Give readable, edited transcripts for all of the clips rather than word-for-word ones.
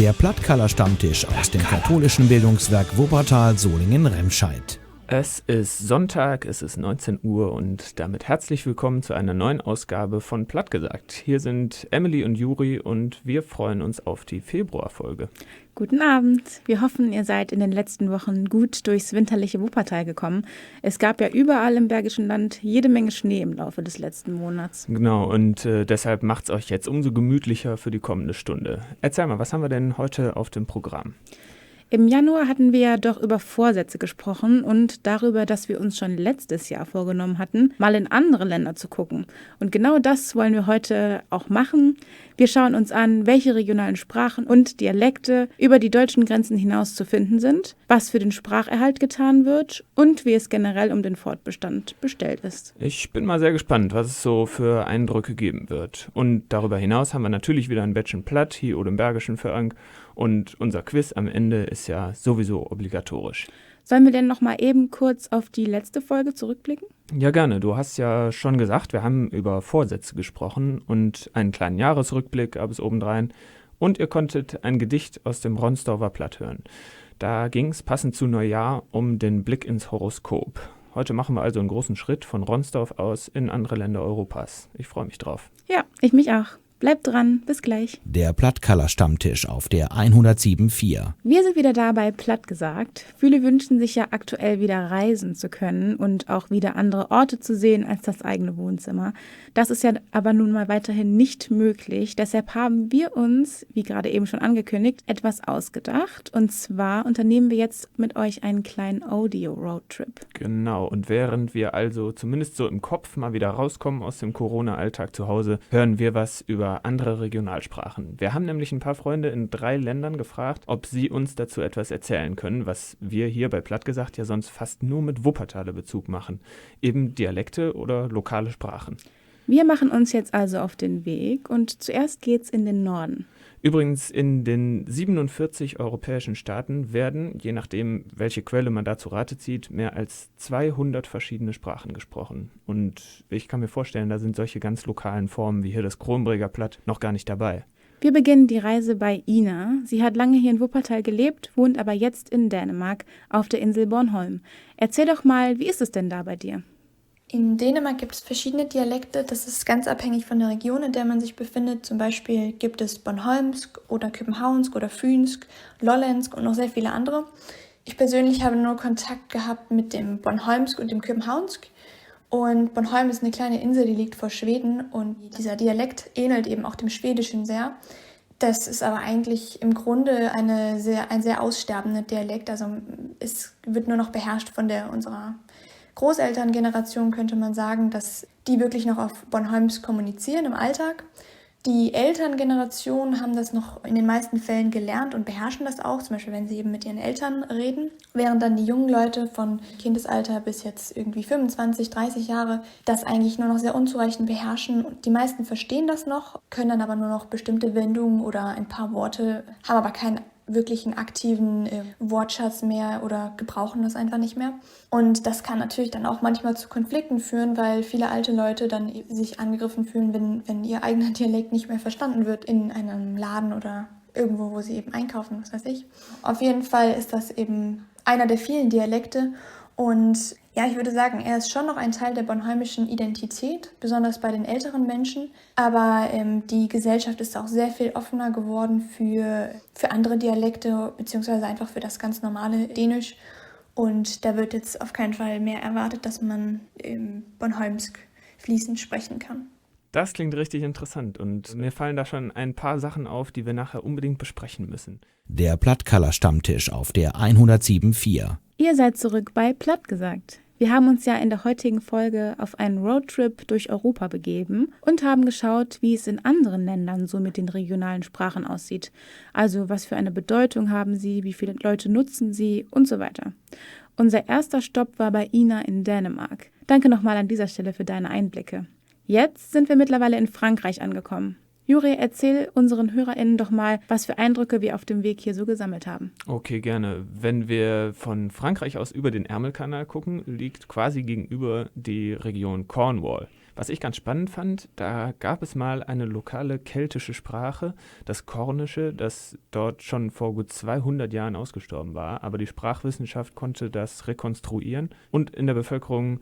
Der Plattcaller-Stammtisch aus dem katholischen Bildungswerk Wuppertal Solingen-Remscheid. Es ist Sonntag, es ist 19 Uhr und damit herzlich willkommen zu einer neuen Ausgabe von Plattgesagt. Hier sind Emily und Juri und wir freuen uns auf die Februarfolge. Guten Abend. Wir hoffen, ihr seid in den letzten Wochen gut durchs winterliche Wuppertal gekommen. Es gab ja überall im Bergischen Land jede Menge Schnee im Laufe des letzten Monats. Genau, und deshalb macht es euch jetzt umso gemütlicher für die kommende Stunde. Erzähl mal, was haben wir denn heute auf dem Programm? Im Januar hatten wir ja doch über Vorsätze gesprochen und darüber, dass wir uns schon letztes Jahr vorgenommen hatten, mal in andere Länder zu gucken. Und genau das wollen wir heute auch machen. Wir schauen uns an, welche regionalen Sprachen und Dialekte über die deutschen Grenzen hinaus zu finden sind, was für den Spracherhalt getan wird und wie es generell um den Fortbestand bestellt ist. Ich bin mal sehr gespannt, was es so für Eindrücke geben wird. Und darüber hinaus haben wir natürlich wieder ein Bettchen Platt hier oder im Bergischen für Ank. Und unser Quiz am Ende ist ja sowieso obligatorisch. Sollen wir denn noch mal eben kurz auf die letzte Folge zurückblicken? Ja, gerne. Du hast ja schon gesagt, wir haben über Vorsätze gesprochen und einen kleinen Jahresrückblick gab es obendrein. Und ihr konntet ein Gedicht aus dem Ronsdorfer Platt hören. Da ging es passend zu Neujahr um den Blick ins Horoskop. Heute machen wir also einen großen Schritt von Ronsdorf aus in andere Länder Europas. Ich freue mich drauf. Ja, ich mich auch. Bleibt dran, bis gleich. Der Plattcaller-Stammtisch auf der 107.4. Wir sind wieder da bei Plattgesagt. Viele wünschen sich ja aktuell wieder reisen zu können und auch wieder andere Orte zu sehen als das eigene Wohnzimmer. Das ist ja aber nun mal weiterhin nicht möglich. Deshalb haben wir uns, wie gerade eben schon angekündigt, etwas ausgedacht. Und zwar unternehmen wir jetzt mit euch einen kleinen Audio-Roadtrip. Genau, und während wir also zumindest so im Kopf mal wieder rauskommen aus dem Corona-Alltag zu Hause, hören wir was über andere Regionalsprachen. Wir haben nämlich ein paar Freunde in 3 Ländern gefragt, ob sie uns dazu etwas erzählen können, was wir hier bei Plattgesagt ja sonst fast nur mit Wuppertaler Bezug machen. Eben Dialekte oder lokale Sprachen. Wir machen uns jetzt also auf den Weg und zuerst geht's in den Norden. Übrigens, in den 47 europäischen Staaten werden, je nachdem, welche Quelle man da zu Rate zieht, mehr als 200 verschiedene Sprachen gesprochen. Und ich kann mir vorstellen, da sind solche ganz lokalen Formen wie hier das Kronbreger Platt noch gar nicht dabei. Wir beginnen die Reise bei Ina. Sie hat lange hier in Wuppertal gelebt, wohnt aber jetzt in Dänemark auf der Insel Bornholm. Erzähl doch mal, wie ist es denn da bei dir? In Dänemark gibt es verschiedene Dialekte, das ist ganz abhängig von der Region, in der man sich befindet. Zum Beispiel gibt es Bornholmsk oder Københavnsk oder Fynsk, Lollandsk und noch sehr viele andere. Ich persönlich habe nur Kontakt gehabt mit dem Bornholmsk und dem Københavnsk. Und Bornholm ist eine kleine Insel, die liegt vor Schweden und dieser Dialekt ähnelt eben auch dem Schwedischen sehr. Das ist aber eigentlich im Grunde ein sehr aussterbender Dialekt, also es wird nur noch beherrscht von unserer Großelterngeneration, könnte man sagen, dass die wirklich noch auf Bornholms kommunizieren im Alltag. Die Elterngeneration haben das noch in den meisten Fällen gelernt und beherrschen das auch, zum Beispiel wenn sie eben mit ihren Eltern reden, während dann die jungen Leute von Kindesalter bis jetzt irgendwie 25, 30 Jahre das eigentlich nur noch sehr unzureichend beherrschen. Und die meisten verstehen das noch, können dann aber nur noch bestimmte Wendungen oder ein paar Worte, haben aber keinen wirklichen aktiven Wortschatz mehr oder gebrauchen das einfach nicht mehr. Und das kann natürlich dann auch manchmal zu Konflikten führen, weil viele alte Leute dann sich angegriffen fühlen, wenn ihr eigener Dialekt nicht mehr verstanden wird in einem Laden oder irgendwo, wo sie eben einkaufen, was weiß ich. Auf jeden Fall ist das eben einer der vielen Dialekte und ja, ich würde sagen, er ist schon noch ein Teil der bornholmischen Identität, besonders bei den älteren Menschen. Aber die Gesellschaft ist auch sehr viel offener geworden für andere Dialekte, beziehungsweise einfach für das ganz normale Dänisch. Und da wird jetzt auf keinen Fall mehr erwartet, dass man Bornholmsk fließend sprechen kann. Das klingt richtig interessant und mir fallen da schon ein paar Sachen auf, die wir nachher unbedingt besprechen müssen. Der Plattcaller-Stammtisch auf der 107.4. Ihr seid zurück bei Plattgesagt. Wir haben uns ja in der heutigen Folge auf einen Roadtrip durch Europa begeben und haben geschaut, wie es in anderen Ländern so mit den regionalen Sprachen aussieht. Also was für eine Bedeutung haben sie, wie viele Leute nutzen sie und so weiter. Unser erster Stopp war bei Ina in Dänemark. Danke nochmal an dieser Stelle für deine Einblicke. Jetzt sind wir mittlerweile in Frankreich angekommen. Juri, erzähl unseren HörerInnen doch mal, was für Eindrücke wir auf dem Weg hier so gesammelt haben. Okay, gerne. Wenn wir von Frankreich aus über den Ärmelkanal gucken, liegt quasi gegenüber die Region Cornwall. Was ich ganz spannend fand, da gab es mal eine lokale keltische Sprache, das Kornische, das dort schon vor gut 200 Jahren ausgestorben war, aber die Sprachwissenschaft konnte das rekonstruieren und in der Bevölkerung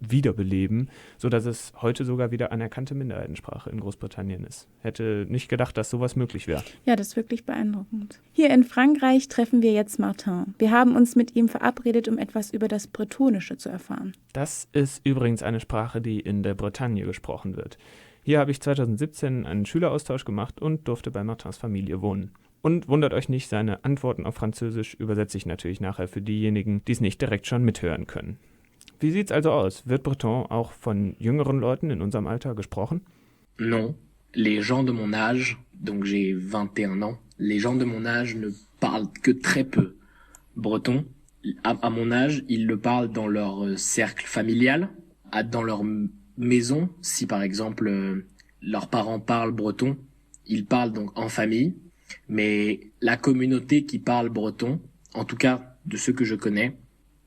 wiederbeleben, sodass es heute sogar wieder anerkannte Minderheitensprache in Großbritannien ist. Hätte nicht gedacht, dass sowas möglich wäre. Ja, das ist wirklich beeindruckend. Hier in Frankreich treffen wir jetzt Martin. Wir haben uns mit ihm verabredet, um etwas über das Bretonische zu erfahren. Das ist übrigens eine Sprache, die in der Bretagne gesprochen wird. Hier habe ich 2017 einen Schüleraustausch gemacht und durfte bei Martins Familie wohnen. Und wundert euch nicht, seine Antworten auf Französisch übersetze ich natürlich nachher für diejenigen, die es nicht direkt schon mithören können. Wie sieht's also aus? Wird Breton auch von jüngeren Leuten in unserem Alter gesprochen? Non, les gens de mon âge, donc j'ai 21 ans, les gens de mon âge ne parlent que très peu breton. À mon âge, ils le parlent dans leur cercle familial, dans leur maison. Si par exemple leurs parents parlent breton, ils parlent donc en famille. Mais la communauté qui parle breton, en tout cas de ceux que je connais,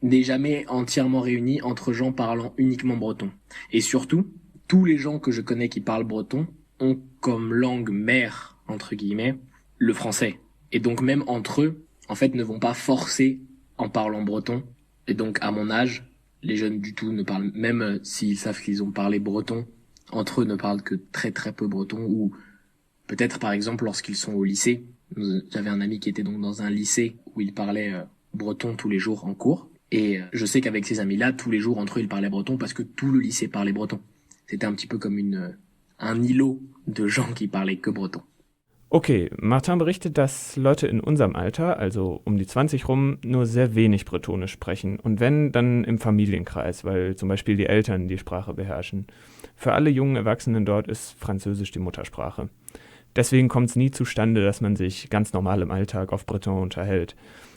n'est jamais entièrement réunie entre gens parlant uniquement breton. Et surtout, tous les gens que je connais qui parlent breton ont comme langue mère, entre guillemets, le français. Et donc même entre eux, en fait, ne vont pas forcer en parlant breton. Et donc à mon âge, les jeunes du tout ne parlent, même s'ils savent qu'ils ont parlé breton, entre eux ne parlent que très très peu breton. Ou peut-être par exemple lorsqu'ils sont au lycée, j'avais un ami qui était donc dans un lycée où il parlait breton tous les jours en cours. Et je sais qu'avec ces amis-là, tous les jours, entre eux, ils parlaient breton parce que tout le lycée parlait breton. C'était un petit peu comme un îlot de gens qui parlaient que breton. Okay, Martin berichtet, dass Leute in unserem Alter, also um die 20 rum, nur sehr wenig Bretonisch sprechen. Und wenn, dann im Familienkreis, weil zum Beispiel die Eltern die Sprache beherrschen. Für alle jungen Erwachsenen dort ist Französisch die Muttersprache. Deswegen kommt es nie zustande, dass man sich ganz normal im Alltag auf Breton unterhält.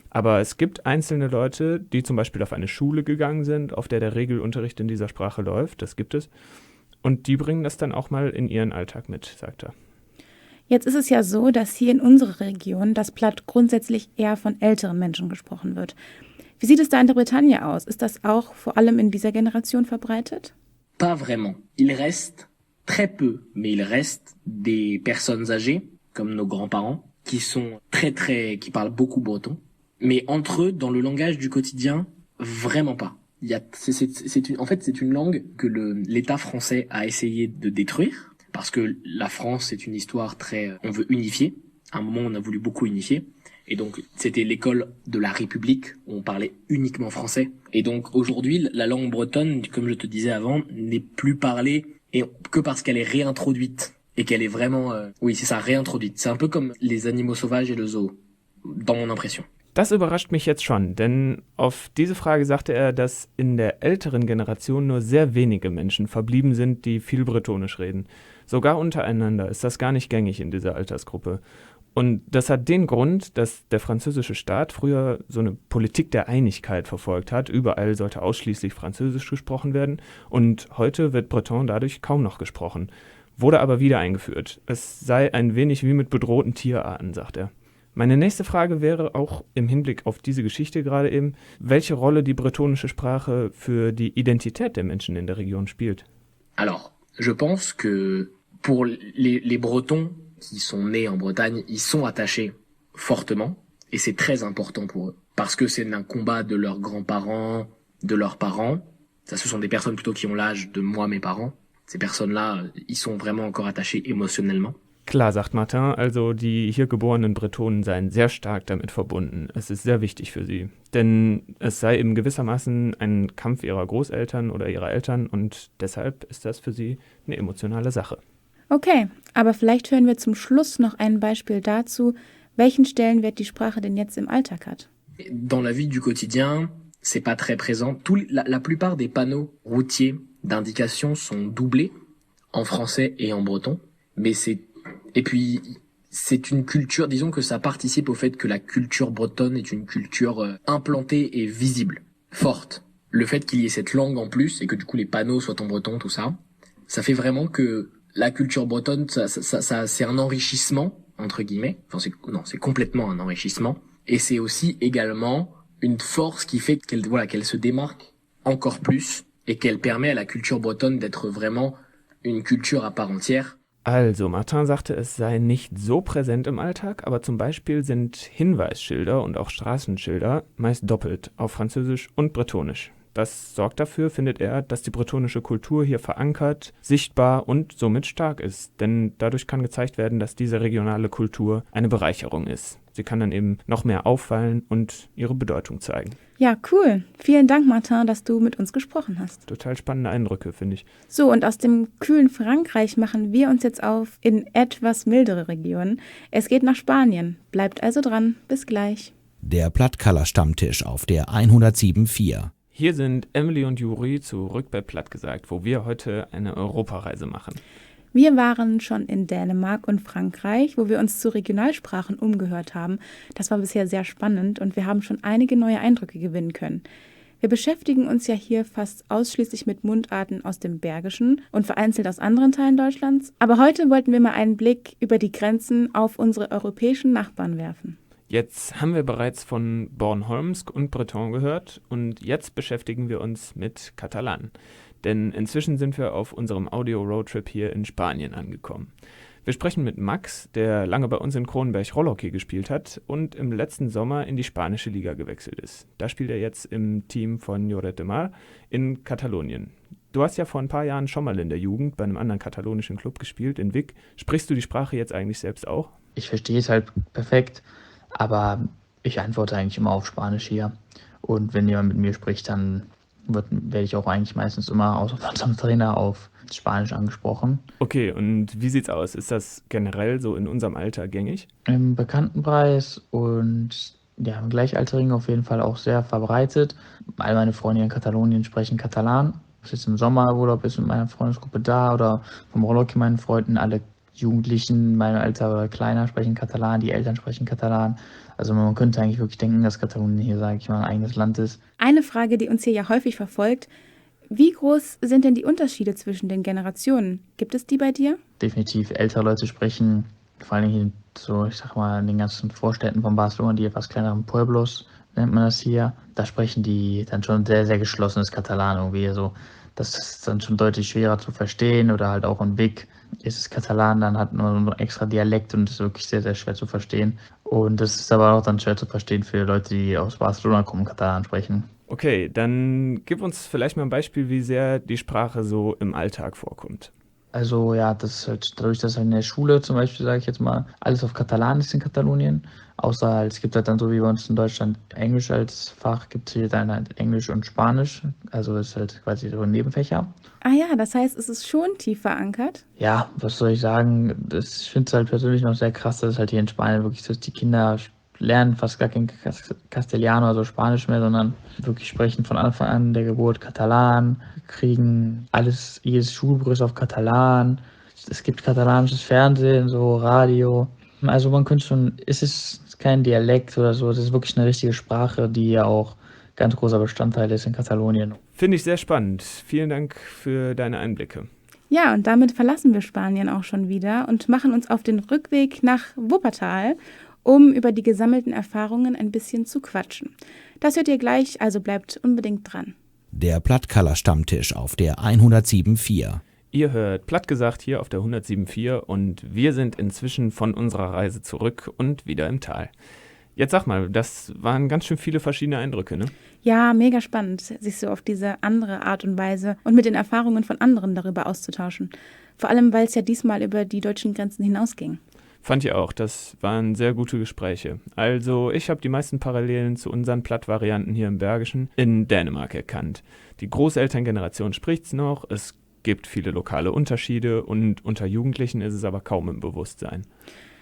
Aber es gibt einzelne Leute, die zum Beispiel auf eine Schule gegangen sind, auf der Regelunterricht in dieser Sprache läuft, das gibt es. Und die bringen das dann auch mal in ihren Alltag mit, sagt er. Jetzt ist es ja so, dass hier in unserer Region das Platt grundsätzlich eher von älteren Menschen gesprochen wird. Wie sieht es da in der Bretagne aus? Ist das auch vor allem in dieser Generation verbreitet? Pas vraiment. Il reste très peu, mais il reste des personnes âgées, comme nos grands-parents, qui parlent beaucoup breton. Mais entre eux, dans le langage du quotidien, vraiment pas. C'est une langue que l'État français a essayé de détruire, parce que la France, c'est une histoire on veut unifier. À un moment, on a voulu beaucoup unifier. Et donc, c'était l'école de la République, où on parlait uniquement français. Et donc, aujourd'hui, la langue bretonne, comme je te disais avant, n'est plus parlée que parce qu'elle est réintroduite. Et qu'elle est vraiment, réintroduite. C'est un peu comme les animaux sauvages et le zoo, dans mon impression. Das überrascht mich jetzt schon, denn auf diese Frage sagte er, dass in der älteren Generation nur sehr wenige Menschen verblieben sind, die viel Bretonisch reden. Sogar untereinander ist das gar nicht gängig in dieser Altersgruppe. Und das hat den Grund, dass der französische Staat früher so eine Politik der Einigkeit verfolgt hat. Überall sollte ausschließlich Französisch gesprochen werden und heute wird Breton dadurch kaum noch gesprochen. Wurde aber wieder eingeführt. Es sei ein wenig wie mit bedrohten Tierarten, sagt er. Meine nächste Frage wäre auch im Hinblick auf diese Geschichte gerade eben, welche Rolle die bretonische Sprache für die Identität der Menschen in der Region spielt. Alors, je pense que pour les Bretons qui sont nés en Bretagne, ils sont attachés fortement et c'est très important pour eux. Parce que c'est un combat de leurs grands-parents, de leurs parents. Ça, ce sont des personnes plutôt qui ont l'âge de moi, mes parents. Ces personnes-là, ils sont vraiment encore attachés émotionnellement. Klar, sagt Martin, also die hier geborenen Bretonen seien sehr stark damit verbunden. Es ist sehr wichtig für sie. Denn es sei eben gewissermaßen ein Kampf ihrer Großeltern oder ihrer Eltern und deshalb ist das für sie eine emotionale Sache. Okay, aber vielleicht hören wir zum Schluss noch ein Beispiel dazu, welchen Stellenwert die Sprache denn jetzt im Alltag hat. Dans la vie du quotidien, c'est pas très présent. La plupart des panneaux routiers d'indication sont doublés en français et en breton, mais et puis, c'est une culture, disons que ça participe au fait que la culture bretonne est une culture implantée et visible, forte. Le fait qu'il y ait cette langue en plus et que du coup les panneaux soient en breton, tout ça, ça fait vraiment que la culture bretonne, ça c'est un enrichissement, entre guillemets. Enfin, c'est complètement un enrichissement. Et c'est aussi également une force qui fait qu'elle se démarque encore plus et qu'elle permet à la culture bretonne d'être vraiment une culture à part entière. Also, Martin sagte, es sei nicht so präsent im Alltag, aber zum Beispiel sind Hinweisschilder und auch Straßenschilder meist doppelt auf Französisch und Bretonisch. Das sorgt dafür, findet er, dass die bretonische Kultur hier verankert, sichtbar und somit stark ist. Denn dadurch kann gezeigt werden, dass diese regionale Kultur eine Bereicherung ist. Sie kann dann eben noch mehr auffallen und ihre Bedeutung zeigen. Ja, cool. Vielen Dank, Martin, dass du mit uns gesprochen hast. Total spannende Eindrücke, finde ich. So, und aus dem kühlen Frankreich machen wir uns jetzt auf in etwas mildere Regionen. Es geht nach Spanien. Bleibt also dran. Bis gleich. Der Plattcaller-Stammtisch auf der 107.4. Hier sind Emily und Juri zurück bei Plattgesagt, wo wir heute eine Europareise machen. Wir waren schon in Dänemark und Frankreich, wo wir uns zu Regionalsprachen umgehört haben. Das war bisher sehr spannend und wir haben schon einige neue Eindrücke gewinnen können. Wir beschäftigen uns ja hier fast ausschließlich mit Mundarten aus dem Bergischen und vereinzelt aus anderen Teilen Deutschlands. Aber heute wollten wir mal einen Blick über die Grenzen auf unsere europäischen Nachbarn werfen. Jetzt haben wir bereits von Bornholmsk und Breton gehört und jetzt beschäftigen wir uns mit Katalan. Denn inzwischen sind wir auf unserem Audio-Roadtrip hier in Spanien angekommen. Wir sprechen mit Max, der lange bei uns in Kronenberg Rollhockey gespielt hat und im letzten Sommer in die spanische Liga gewechselt ist. Da spielt er jetzt im Team von Lloret de Mar in Katalonien. Du hast ja vor ein paar Jahren schon mal in der Jugend bei einem anderen katalonischen Club gespielt, in Vic. Sprichst du die Sprache jetzt eigentlich selbst auch? Ich verstehe es halt perfekt, aber ich antworte eigentlich immer auf Spanisch hier. Und wenn jemand mit mir spricht, dann werde ich auch eigentlich meistens immer außer von unserem Trainer auf Spanisch angesprochen. Okay, und wie sieht's aus? Ist das generell so in unserem Alter gängig? Im Bekanntenkreis und ja, im Gleichaltrigen auf jeden Fall auch sehr verbreitet. All meine Freunde in Katalonien sprechen Katalan. Ob es jetzt im Sommerurlaub ist mit meiner Freundesgruppe da oder vom Rollhockey meinen Freunden, alle Jugendlichen in meinem Alter oder kleiner sprechen Katalan, die Eltern sprechen Katalan. Also man könnte eigentlich wirklich denken, dass Katalonien hier, sage ich mal, ein eigenes Land ist. Eine Frage, die uns hier ja häufig verfolgt: Wie groß sind denn die Unterschiede zwischen den Generationen? Gibt es die bei dir? Definitiv ältere Leute sprechen, vor allem hier so, ich sag mal, in den ganzen Vorstädten von Barcelona, die etwas kleineren Pueblos, nennt man das hier. Da sprechen die dann schon sehr, sehr geschlossenes Katalan irgendwie. Also das ist dann schon deutlich schwerer zu verstehen oder halt auch in Vic ist es Katalan, dann hat man noch extra Dialekt und ist wirklich sehr, sehr schwer zu verstehen. Und das ist aber auch dann schwer zu verstehen für Leute, die aus Barcelona kommen, Katalan sprechen. Okay, dann gib uns vielleicht mal ein Beispiel, wie sehr die Sprache so im Alltag vorkommt. Also ja, das ist halt dadurch, dass in der Schule zum Beispiel, sage ich jetzt mal, alles auf Katalan ist in Katalonien. Außer halt, es gibt halt dann so wie bei uns in Deutschland Englisch als Fach, gibt es hier dann halt Englisch und Spanisch. Also das ist halt quasi so ein Nebenfächer. Ah ja, das heißt, es ist schon tief verankert? Ja, was soll ich sagen? Ich finde es halt persönlich noch sehr krass, dass es halt hier in Spanien wirklich so ist, die Kinder lernen fast gar kein Castellano, also Spanisch mehr, sondern wirklich sprechen von Anfang an der Geburt Katalan, kriegen alles, jedes Schulbuch ist auf Katalan. Es gibt katalanisches Fernsehen, so Radio. Also man könnte schon, es ist kein Dialekt oder so, es ist wirklich eine richtige Sprache, die ja auch ganz großer Bestandteil ist in Katalonien. Finde ich sehr spannend. Vielen Dank für deine Einblicke. Ja, und damit verlassen wir Spanien auch schon wieder und machen uns auf den Rückweg nach Wuppertal, um über die gesammelten Erfahrungen ein bisschen zu quatschen. Das hört ihr gleich, also bleibt unbedingt dran. Der Plattcaller-Stammtisch auf der 107.4. Ihr hört Plattgesagt hier auf der 107.4 und wir sind inzwischen von unserer Reise zurück und wieder im Tal. Jetzt sag mal, das waren ganz schön viele verschiedene Eindrücke, ne? Ja, mega spannend, sich so auf diese andere Art und Weise und mit den Erfahrungen von anderen darüber auszutauschen. Vor allem, weil es ja diesmal über die deutschen Grenzen hinausging. Fand ich auch, das waren sehr gute Gespräche. Also ich habe die meisten Parallelen zu unseren Plattvarianten hier im Bergischen in Dänemark erkannt. Die Großelterngeneration spricht's noch, es gibt viele lokale Unterschiede und unter Jugendlichen ist es aber kaum im Bewusstsein.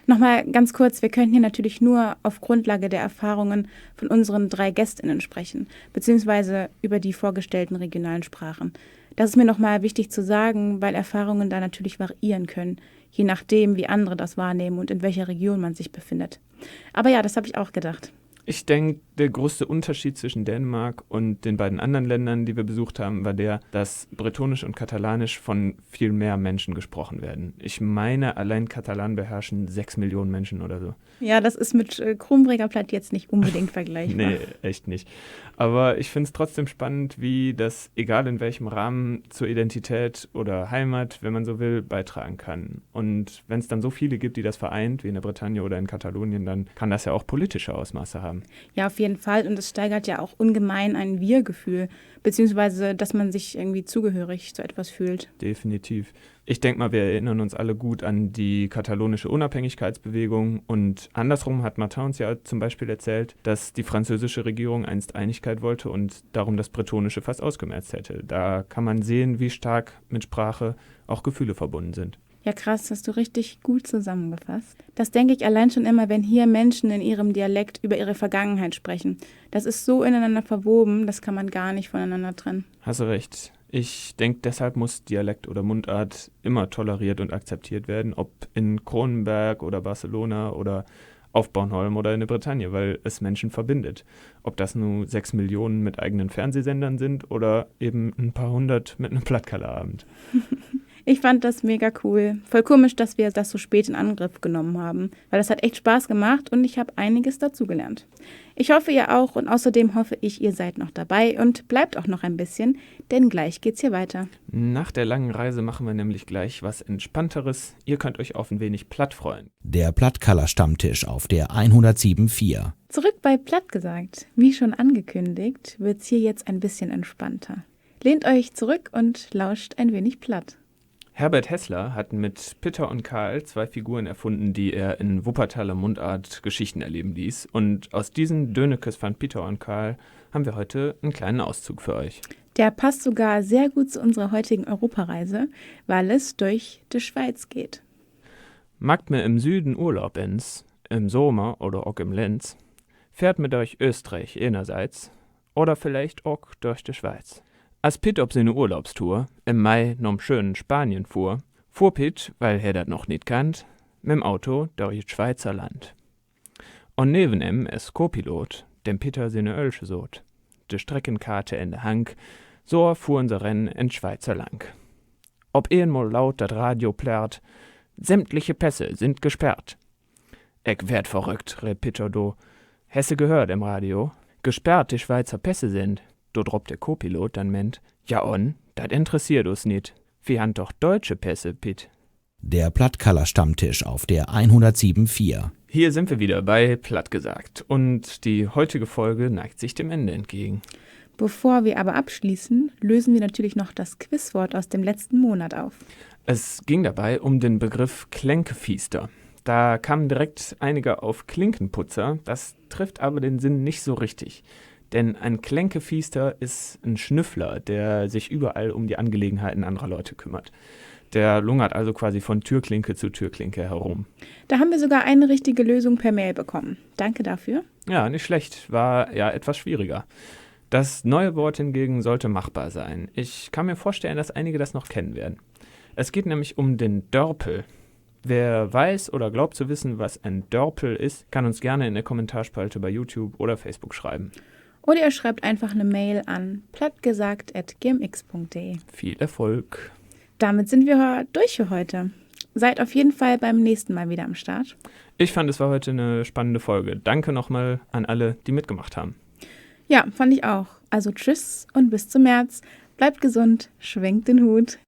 Nochmal ganz kurz, wir könnten hier natürlich nur auf Grundlage der Erfahrungen von unseren 3 GästInnen sprechen, beziehungsweise über die vorgestellten regionalen Sprachen. Das ist mir nochmal wichtig zu sagen, weil Erfahrungen da natürlich variieren können, je nachdem, wie andere das wahrnehmen und in welcher Region man sich befindet. Aber ja, das habe ich auch gedacht. Ich denke, der größte Unterschied zwischen Dänemark und den beiden anderen Ländern, die wir besucht haben, war der, dass Bretonisch und Katalanisch von viel mehr Menschen gesprochen werden. Ich meine, allein Katalan beherrschen 6 Millionen Menschen oder so. Ja, das ist mit Kronbreger Platt jetzt nicht unbedingt vergleichbar. Nee, echt nicht. Aber ich finde es trotzdem spannend, wie das, egal in welchem Rahmen, zur Identität oder Heimat, wenn man so will, beitragen kann. Und wenn es dann so viele gibt, die das vereint, wie in der Bretagne oder in Katalonien, dann kann das ja auch politische Ausmaße haben. Ja, auf jeden Fall. Und es steigert ja auch ungemein ein Wir-Gefühl, beziehungsweise, dass man sich irgendwie zugehörig zu etwas fühlt. Definitiv. Ich denke mal, wir erinnern uns alle gut an die katalonische Unabhängigkeitsbewegung und andersrum hat Martin uns ja zum Beispiel erzählt, dass die französische Regierung einst Einigkeit wollte und darum das Bretonische fast ausgemerzt hätte. Da kann man sehen, wie stark mit Sprache auch Gefühle verbunden sind. Ja, krass, hast du richtig gut zusammengefasst. Das denke ich allein schon immer, wenn hier Menschen in ihrem Dialekt über ihre Vergangenheit sprechen. Das ist so ineinander verwoben, das kann man gar nicht voneinander trennen. Hast du recht. Ich denke, deshalb muss Dialekt oder Mundart immer toleriert und akzeptiert werden, ob in Kronenberg oder Barcelona oder auf Bornholm oder in der Bretagne, weil es Menschen verbindet. Ob das nun 6 Millionen mit eigenen Fernsehsendern sind oder eben ein paar hundert mit einem Plattkallerabend. Ich fand das mega cool. Voll komisch, dass wir das so spät in Angriff genommen haben, weil das hat echt Spaß gemacht und ich habe einiges dazugelernt. Ich hoffe, ihr auch und außerdem hoffe ich, ihr seid noch dabei und bleibt auch noch ein bisschen, denn gleich geht's hier weiter. Nach der langen Reise machen wir nämlich gleich was Entspannteres. Ihr könnt euch auf ein wenig Platt freuen. Der Plattkaller-Stammtisch auf der 107.4. Zurück bei Platt gesagt. Wie schon angekündigt, wird's hier jetzt ein bisschen entspannter. Lehnt euch zurück und lauscht ein wenig Platt. Herbert Hessler hat mit Pitter und Karl 2 Figuren erfunden, die er in Wuppertaler Mundart Geschichten erleben ließ. Und aus diesen Dönekes van Pitter und Karl haben wir heute einen kleinen Auszug für euch. Der passt sogar sehr gut zu unserer heutigen Europareise, weil es durch die Schweiz geht. Macht mir im Süden Urlaub ins, im Sommer oder auch im Lenz, fährt mit euch Österreich einerseits oder vielleicht auch durch die Schweiz. Als Pitt ob seine Urlaubstour im Mai nom schönen Spanien fuhr Pitt, weil er das noch nicht kannt, mit'm Auto durch Schweizer Land. Und neben ihm ist Co-Pilot, dem Peter seine Ölsche sot. De Streckenkarte in der Hand, so fuhren sie Rennen in Schweizer lang. Ob einmal laut dat Radio plärrt, sämtliche Pässe sind gesperrt. Eck werd verrückt, red Peter do. Hesse gehört im Radio, gesperrt die Schweizer Pässe sind. Do droppt der Co-Pilot dann ment, ja on, dat interessiert uns nit. Wir han doch deutsche Pässe, Pitt. Der Plattkaller-Stammtisch auf der 107.4. Hier sind wir wieder bei Platt gesagt und die heutige Folge neigt sich dem Ende entgegen. Bevor wir aber abschließen, lösen wir natürlich noch das Quizwort aus dem letzten Monat auf. Es ging dabei um den Begriff Klänkefiester. Da kamen direkt einige auf Klinkenputzer, das trifft aber den Sinn nicht so richtig. Denn ein Klänkefiester ist ein Schnüffler, der sich überall um die Angelegenheiten anderer Leute kümmert. Der lungert also quasi von Türklinke zu Türklinke herum. Da haben wir sogar eine richtige Lösung per Mail bekommen. Danke dafür. Ja, nicht schlecht. War ja etwas schwieriger. Das neue Wort hingegen sollte machbar sein. Ich kann mir vorstellen, dass einige das noch kennen werden. Es geht nämlich um den Dörpel. Wer weiß oder glaubt zu wissen, was ein Dörpel ist, kann uns gerne in der Kommentarspalte bei YouTube oder Facebook schreiben. Oder ihr schreibt einfach eine Mail an plattgesagt@gmx.de. Viel Erfolg. Damit sind wir durch für heute. Seid auf jeden Fall beim nächsten Mal wieder am Start. Ich fand, es war heute eine spannende Folge. Danke nochmal an alle, die mitgemacht haben. Ja, fand ich auch. Also tschüss und bis zum März. Bleibt gesund, schwenkt den Hut.